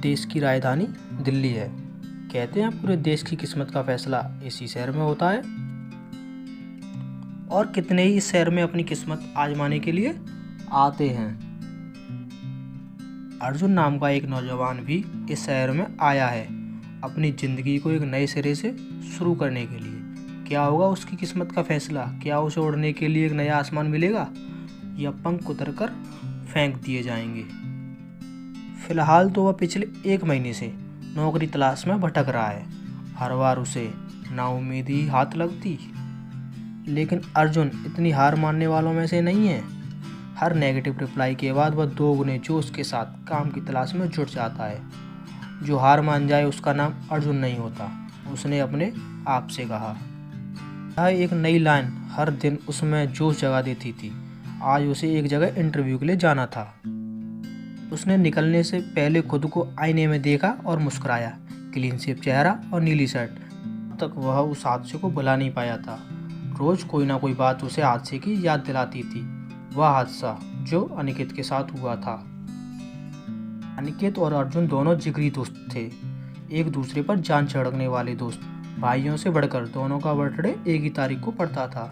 देश की राजधानी दिल्ली है। कहते हैं पूरे देश की किस्मत का फैसला इसी शहर में होता है। और कितने ही इस शहर में अपनी किस्मत आजमाने के लिए आते हैं। अर्जुन नाम का एक नौजवान भी इस शहर में आया है अपनी ज़िंदगी को एक नए सिरे से शुरू करने के लिए। क्या होगा उसकी किस्मत का फैसला? क्या उसे उड़ने के लिए एक नया आसमान मिलेगा या पंख उतरकर फेंक दिए जाएंगे? फिलहाल तो वह पिछले 1 महीने से नौकरी तलाश में भटक रहा है। हर बार उसे नाउम्मीदी ही हाथ लगती, लेकिन अर्जुन इतनी हार मानने वालों में से नहीं है। हर नेगेटिव रिप्लाई के बाद वह 2 गुने जोश के साथ काम की तलाश में जुट जाता है। जो हार मान जाए उसका नाम अर्जुन नहीं होता, उसने अपने आप से कहा। यह एक नई लाइन हर दिन उसमें जोश जगा देती थी। आज उसे एक जगह इंटरव्यू के लिए जाना था। उसने निकलने से पहले खुद को आईने में देखा और मुस्कुराया। क्लीन शेव चेहरा और नीली शर्ट। अब तक वह उस हादसे को भुला नहीं पाया था। रोज कोई ना कोई बात उसे हादसे की याद दिलाती थी। वह हादसा जो अनिकेत के साथ हुआ था। अनिकेत और अर्जुन दोनों जिगरी दोस्त थे, एक दूसरे पर जान छिड़कने वाले दोस्त। भाइयों से बढ़कर दोनों का बर्थडे एक ही तारीख को पड़ता था।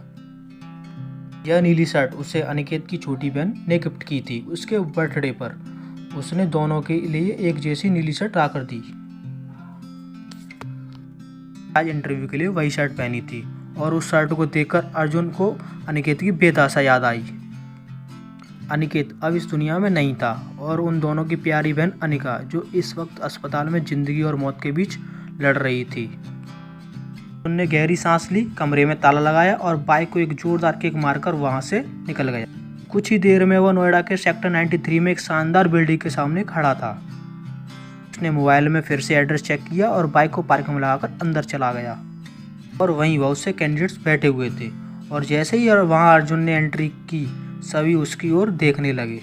यह नीली शर्ट उसे अनिकेत की छोटी बहन ने गिफ्ट की थी। उसके बर्थडे पर उसने दोनों के लिए एक जैसी नीली शर्ट ला कर दी। आज इंटरव्यू के लिए वही शर्ट पहनी थी और उस शर्ट को देखकर अर्जुन को अनिकेत की बेतहाशा याद आई। अनिकेत अब इस दुनिया में नहीं था और उन दोनों की प्यारी बहन अनिका, जो इस वक्त अस्पताल में जिंदगी और मौत के बीच लड़ रही थी। उनने गहरी सांस ली, कमरे में ताला लगाया और बाइक को एक जोरदार किक मारकर वहां से निकल गया। कुछ ही देर में वह नोएडा के सेक्टर 93 में एक शानदार बिल्डिंग के सामने खड़ा था। उसने मोबाइल में फिर से एड्रेस चेक किया और बाइक को पार्किंग में लगाकर अंदर चला गया। और वहीं बहुत से कैंडिडेट्स बैठे हुए थे और जैसे ही वहां अर्जुन ने एंट्री की, सभी उसकी ओर देखने लगे।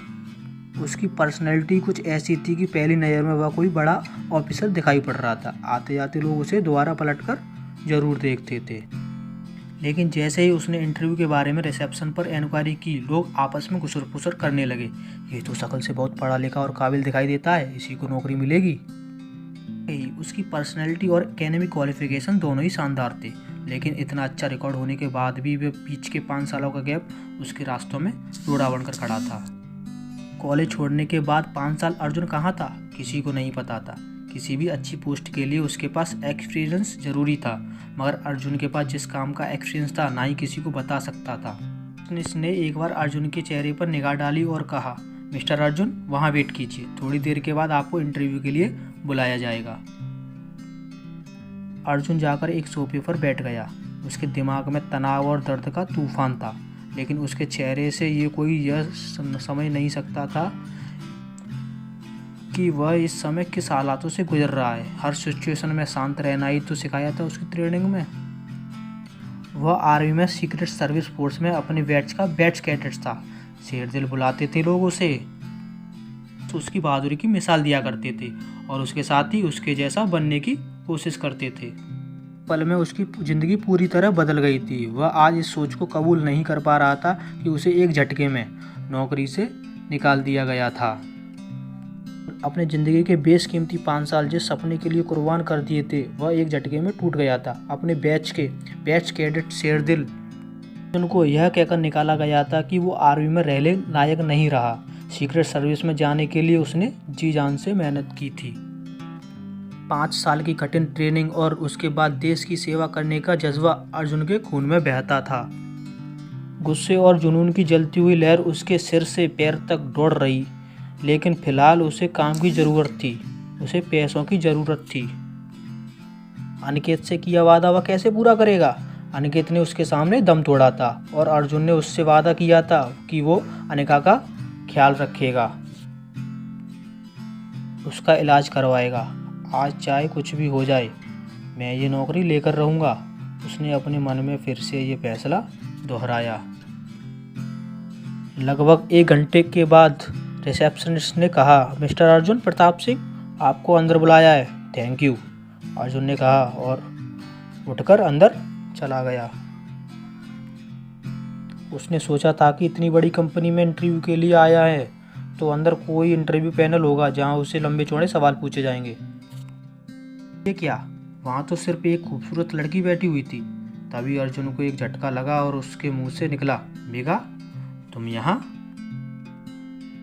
उसकी पर्सनैलिटी कुछ ऐसी थी कि पहली नज़र में वह कोई बड़ा ऑफिसर दिखाई पड़ रहा था। आते जाते लोग उसे दोबारा पलटकर जरूर देखते थे। लेकिन जैसे ही उसने इंटरव्यू के बारे में रिसेप्शन पर इंक्वायरी की, लोग आपस में घुसर फुसर करने लगे। ये तो शक्ल से बहुत पढ़ा लिखा और काबिल दिखाई देता है, इसी को नौकरी मिलेगी। उसकी पर्सनैलिटी और एकेडमिक क्वालिफिकेशन दोनों ही शानदार थे, लेकिन इतना अच्छा रिकॉर्ड होने के बाद भी वे बीच के 5 सालों का गैप उसके रास्तों में रोड़ा बनकर खड़ा था। कॉलेज छोड़ने के बाद 5 साल अर्जुन कहाँ था, किसी को नहीं पता था। किसी भी अच्छी पोस्ट के लिए उसके पास एक्सपीरियंस जरूरी था, मगर अर्जुन के पास जिस काम का एक्सपीरियंस था ना ही किसी को बता सकता था। उसने एक बार अर्जुन के चेहरे पर निगाह डाली और कहा, मिस्टर अर्जुन, वहाँ वेट कीजिए, थोड़ी देर के बाद आपको इंटरव्यू के लिए बुलाया जाएगा। अर्जुन जाकर एक सोफे पर बैठ गया। उसके दिमाग में तनाव और दर्द का तूफान था, लेकिन उसके चेहरे से ये कोई यह समझ नहीं सकता था कि वह इस समय किस हालातों से गुजर रहा है। हर सिचुएशन में शांत रहना ही तो सिखाया था उसकी ट्रेनिंग में। वह आर्मी में सीक्रेट सर्विस फोर्स में अपने बैच का बैच कैडेट था। शेरदिल बुलाते थे लोग उसे, तो उसकी बहादुरी की मिसाल दिया करते थे और उसके साथ ही उसके जैसा बनने की कोशिश करते थे। पल में उसकी ज़िंदगी पूरी तरह बदल गई थी। वह आज इस सोच को कबूल नहीं कर पा रहा था कि उसे एक झटके में नौकरी से निकाल दिया गया था। अपने ज़िंदगी के बेशकीमती 5 साल जिस सपने के लिए कुर्बान कर दिए थे, वह एक झटके में टूट गया था। अपने बैच कैडेट शेरदिल उनको यह कहकर निकाला गया था कि वो आर्मी में रहने लायक नहीं रहा। सीक्रेट सर्विस में जाने के लिए उसने जी जान से मेहनत की थी। 5 साल की कठिन ट्रेनिंग और उसके बाद देश की सेवा करने का जज्बा अर्जुन के खून में बहता था। गुस्से और जुनून की जलती हुई लहर उसके सिर से पैर तक दौड़ रही, लेकिन फिलहाल उसे काम की ज़रूरत थी, उसे पैसों की ज़रूरत थी। अनिकेत से किया वादा वह कैसे पूरा करेगा? अनिकेत ने उसके सामने दम तोड़ा था और अर्जुन ने उससे वादा किया था कि वो अनिका का ख्याल रखेगा, उसका इलाज करवाएगा। आज चाहे कुछ भी हो जाए, मैं ये नौकरी लेकर रहूँगा। उसने अपने मन में फिर से ये फैसला दोहराया। लगभग 1 घंटे के बाद रिसेप्शनिस्ट ने कहा, मिस्टर अर्जुन प्रताप सिंह, आपको अंदर बुलाया है। थैंक यू, अर्जुन ने कहा और उठकर अंदर चला गया। उसने सोचा था कि इतनी बड़ी कंपनी में इंटरव्यू के लिए आया है तो अंदर कोई इंटरव्यू पैनल होगा जहाँ उससे लंबे चौड़े सवाल पूछे जाएंगे। ये क्या, वहाँ तो सिर्फ एक खूबसूरत लड़की बैठी हुई थी। तभी अर्जुन को एक झटका लगा और उसके मुंह से निकला, मेघा तुम यहाँ?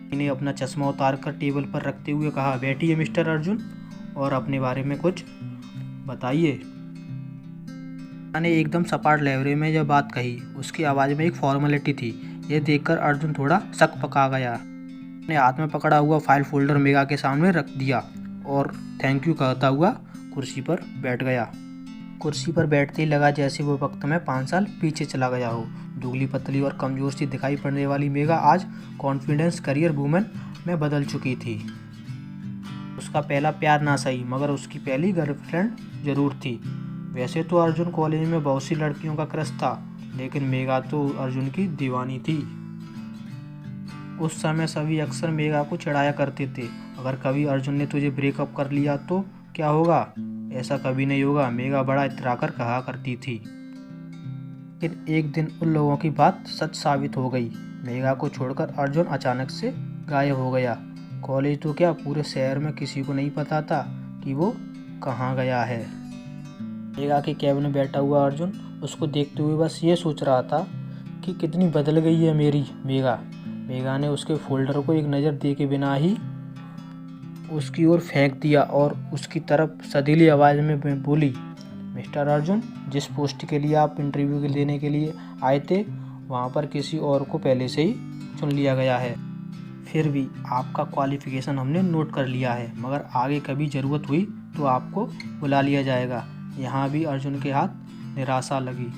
मैंने अपना चश्मा उतार कर टेबल पर रखते हुए कहा, बैठिए मिस्टर अर्जुन और अपने बारे में कुछ बताइए। मैंने एकदम सपाट लहरे में जब बात कही, उसकी आवाज़ में एक फॉर्मेलिटी थी। यह देखकर अर्जुन थोड़ा शक पका गया। अपने हाथ में पकड़ा हुआ फाइल फोल्डर मेघा के सामने रख दिया और थैंक यू कहता हुआ कुर्सी पर बैठ गया। कुर्सी पर बैठते ही लगा जैसे वो वक्त में 5 साल पीछे चला गया हो। दुबली पतली और कमज़ोर सी दिखाई पड़ने वाली मेघा आज कॉन्फिडेंस करियर वूमेन में बदल चुकी थी। उसका पहला प्यार ना सही मगर उसकी पहली गर्लफ्रेंड ज़रूर थी। वैसे तो अर्जुन कॉलेज में बहुत सी लड़कियों का क्रश था, लेकिन मेघा तो अर्जुन की दीवानी थी। उस समय सभी अक्सर मेघा को चिढ़ाया करते थे, अगर कभी अर्जुन ने तुझे ब्रेकअप कर लिया तो क्या होगा? ऐसा कभी नहीं होगा, मेघा बड़ा इतराकर कहा करती थी। लेकिन एक दिन उन लोगों की बात सच साबित हो गई। मेघा को छोड़कर अर्जुन अचानक से गायब हो गया। कॉलेज तो क्या, पूरे शहर में किसी को नहीं पता था कि वो कहाँ गया है। मेघा के कैबिन में बैठा हुआ अर्जुन उसको देखते हुए बस ये सोच रहा था कि कितनी बदल गई है मेरी मेघा। मेघा ने उसके फोल्डर को एक नज़र दे के बिना ही उसकी ओर फेंक दिया और उसकी तरफ सधीली आवाज़ में बोली, मिस्टर अर्जुन, जिस पोस्ट के लिए आप इंटरव्यू देने के लिए आए थे वहाँ पर किसी और को पहले से ही चुन लिया गया है। फिर भी आपका क्वालिफ़िकेशन हमने नोट कर लिया है, मगर आगे कभी ज़रूरत हुई तो आपको बुला लिया जाएगा। यहाँ भी अर्जुन के हाथ निराशा लगी।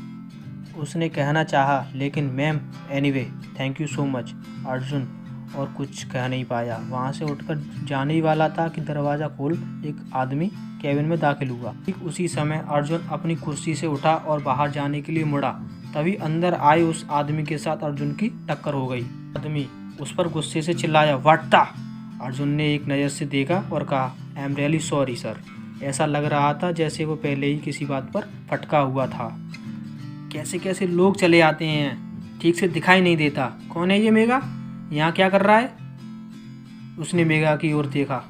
उसने कहना चाहा, लेकिन ma'am anyway thank you so much. Arjun और कुछ कह नहीं पाया। वहाँ से उठकर जाने ही वाला था कि दरवाज़ा खोल एक आदमी कैबिन में दाखिल हुआ। ठीक उसी समय अर्जुन अपनी कुर्सी से उठा और बाहर जाने के लिए मुड़ा। तभी अंदर आए उस आदमी के साथ अर्जुन की टक्कर हो गई। आदमी उस पर गुस्से से चिल्लाया, व्हाट द? अर्जुन ने एक नज़र से देखा और कहा, I am really sorry sir. ऐसा लग रहा था जैसे वो पहले ही किसी बात पर फटका हुआ था। कैसे कैसे लोग चले आते हैं, ठीक से दिखाई नहीं देता। कौन है ये मेघा? यहाँ क्या कर रहा है? उसने मेघा की ओर देखा।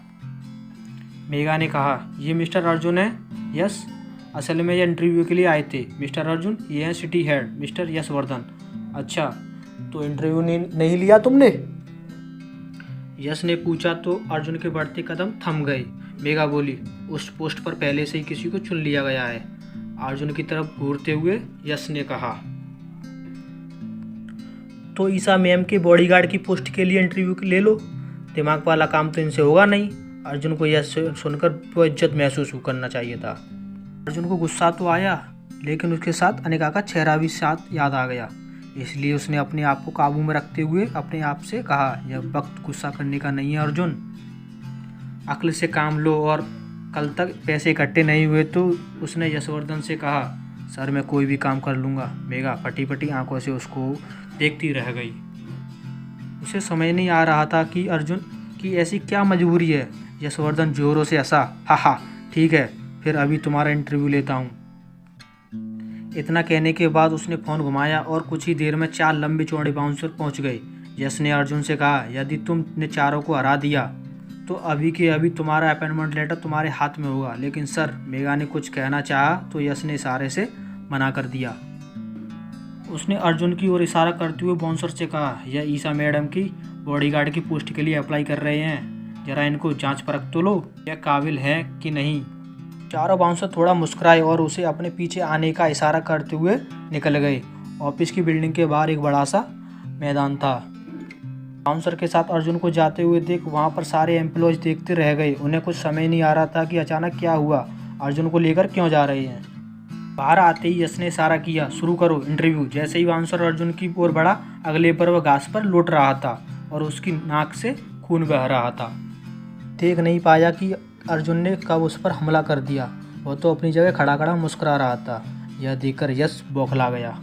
मेघा ने कहा, ये मिस्टर अर्जुन है। यस, असल में ये इंटरव्यू के लिए आए थे। मिस्टर अर्जुन, ये हैं सिटी हेड मिस्टर यशवर्धन। अच्छा, तो इंटरव्यू नहीं लिया तुमने? यश ने पूछा तो अर्जुन के बढ़ते कदम थम गए। मेघा बोली, उस पोस्ट पर पहले से ही किसी को चुन लिया गया है। अर्जुन की तरफ घूरते हुए यश ने कहा, तो ईसा मैम के बॉडीगार्ड की पोस्ट के लिए इंटरव्यू ले लो। दिमाग वाला काम तो इनसे होगा नहीं। अर्जुन को यह सुनकर वो इज्जत महसूस करना चाहिए था। अर्जुन को गुस्सा तो आया, लेकिन उसके साथ अनिका का चेहरा भी साथ याद आ गया। इसलिए उसने अपने आप को काबू में रखते हुए अपने आप से कहा, यह वक्त गुस्सा करने का नहीं है अर्जुन, अक्ल से काम लो और कल तक पैसे इकट्ठे नहीं हुए तो। उसने यशवर्धन से कहा, सर मैं कोई भी काम कर लूँगा। मेघा फटी फटी आंखों से उसको देखती रह गई। उसे समझ नहीं आ रहा था कि अर्जुन की ऐसी क्या मजबूरी है। यशवर्धन जोरों से हंसा, हा ठीक है, फिर अभी तुम्हारा इंटरव्यू लेता हूँ। इतना कहने के बाद उसने फ़ोन घुमाया और कुछ ही देर में 4 लंबे चौड़े बाउंसर पहुँच गए। यश ने अर्जुन से कहा, यदि तुमने चारों को हरा दिया तो अभी के अभी तुम्हारा अपॉइंटमेंट लेटर तुम्हारे हाथ में होगा। लेकिन सर, मेघा ने कुछ कहना चाहा तो यश ने इशारे से मना कर दिया। उसने अर्जुन की ओर इशारा करते हुए बाउंसर से कहा, यह ईसा मैडम की बॉडीगार्ड की पोस्ट के लिए अप्लाई कर रहे हैं, ज़रा इनको जांच परख तो लो, यह काबिल है कि नहीं। चारों बाउंसर थोड़ा मुस्कुराए और उसे अपने पीछे आने का इशारा करते हुए निकल गए। ऑफिस की बिल्डिंग के बाहर एक बड़ा सा मैदान था। बाउंसर के साथ अर्जुन को जाते हुए देख वहाँ पर सारे एम्प्लॉयज देखते रह गए। उन्हें कुछ समझ नहीं आ रहा था कि अचानक क्या हुआ, अर्जुन को लेकर क्यों जा रहे हैं। बाहर आते ही यश ने इशारा किया, शुरू करो इंटरव्यू। जैसे ही बाउंसर अर्जुन की ओर बढ़ा, अगले पर वह घास पर लौट रहा था और उसकी नाक से खून बह रहा था। देख नहीं पाया कि अर्जुन ने कब उस पर हमला कर दिया। वह तो अपनी जगह खड़ा खड़ा मुस्कुरा रहा था। यह देखकर यश बौखला गया।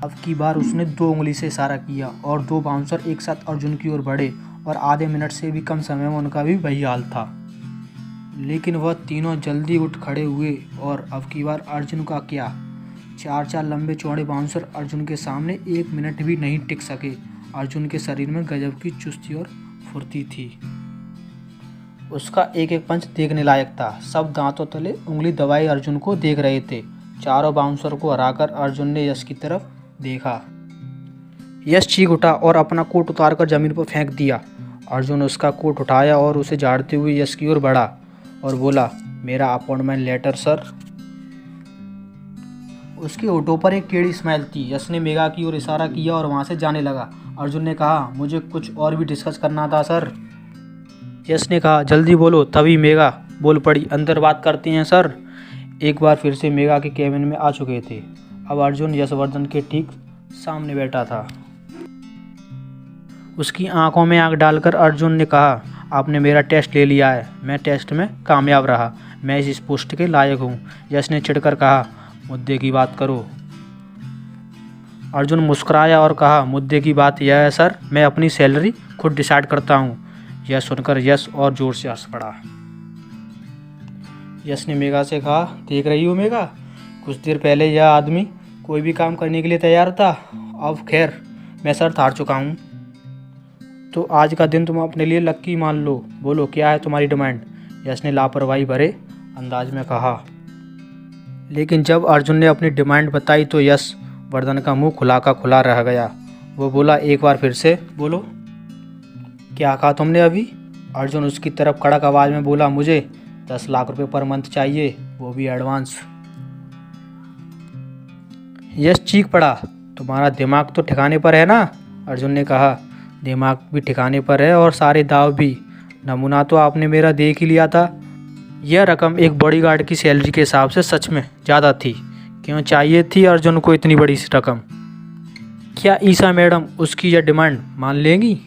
अब की बार उसने 2 उंगली से इशारा किया और 2 बाउंसर एक साथ अर्जुन की ओर बढ़े और आधे मिनट से भी कम समय में उनका भी वही हाल था। लेकिन वह तीनों जल्दी उठ खड़े हुए और अब की बार अर्जुन का क्या, 4 लंबे चौड़े बाउंसर अर्जुन के सामने 1 मिनट भी नहीं टिक सके। अर्जुन के शरीर में गजब की चुस्ती और फुर्ती थी। उसका एक एक पंच देखने लायक था। सब दांतों तले उंगली दबाए अर्जुन को देख रहे थे। चारों बाउंसर को हराकर अर्जुन ने यश की तरफ देखा। यश चीख उठा और अपना कोट उतारकर जमीन पर फेंक दिया। अर्जुन उसका कोट उठाया और उसे झाड़ते हुए यश की ओर बढ़ा और बोला, मेरा अपॉइंटमेंट लेटर सर। उसके होठों पर एक टेढ़ी स्माइल थी। यश ने मेघा की ओर इशारा किया और वहाँ से जाने लगा। अर्जुन ने कहा, मुझे कुछ और भी डिस्कस करना था सर। यश ने कहा, जल्दी बोलो। तभी मेघा बोल पड़ी, अंदर बात करते हैं सर। एक बार फिर से मेघा के केबिन में आ चुके थे। अब अर्जुन यशवर्धन के ठीक सामने बैठा था। उसकी आंखों में आंख डालकर अर्जुन ने कहा, आपने मेरा टेस्ट ले लिया है। मैं टेस्ट में कामयाब रहा। मैं इस पोस्ट के लायक हूँ। यश ने चिढ़कर कहा, मुद्दे की बात करो। अर्जुन मुस्कुराया और कहा, मुद्दे की बात यह है सर, मैं अपनी सैलरी खुद डिसाइड करता हूँ। यह सुनकर यश और जोर से हंस पड़ा। यश ने मेघा से कहा, देख रही हो मेघा, कुछ देर पहले यह आदमी कोई भी काम करने के लिए तैयार था। अब खैर मैं शर्त हार चुका हूँ, तो आज का दिन तुम अपने लिए लक्की मान लो। बोलो क्या है तुम्हारी डिमांड? यश ने लापरवाही भरे अंदाज में कहा। लेकिन जब अर्जुन ने अपनी डिमांड बताई तो यश वर्धन का मुंह खुला का खुला रह गया। वो बोला, एक बार फिर से बोलो, क्या कहा तुमने अभी? अर्जुन उसकी तरफ कड़क आवाज़ में बोला, मुझे 10 लाख रुपए पर मंथ चाहिए, वो भी एडवांस। यश चीख पड़ा, तुम्हारा दिमाग तो ठिकाने पर है ना? अर्जुन ने कहा, दिमाग भी ठिकाने पर है और सारे दाव भी। नमूना तो आपने मेरा देख ही लिया था। यह रकम एक बॉडीगार्ड की सैलरी के हिसाब से सच में ज़्यादा थी। क्यों चाहिए थी अर्जुन को इतनी बड़ी रकम? क्या ईसा मैडम उसकी यह डिमांड मान लेंगी?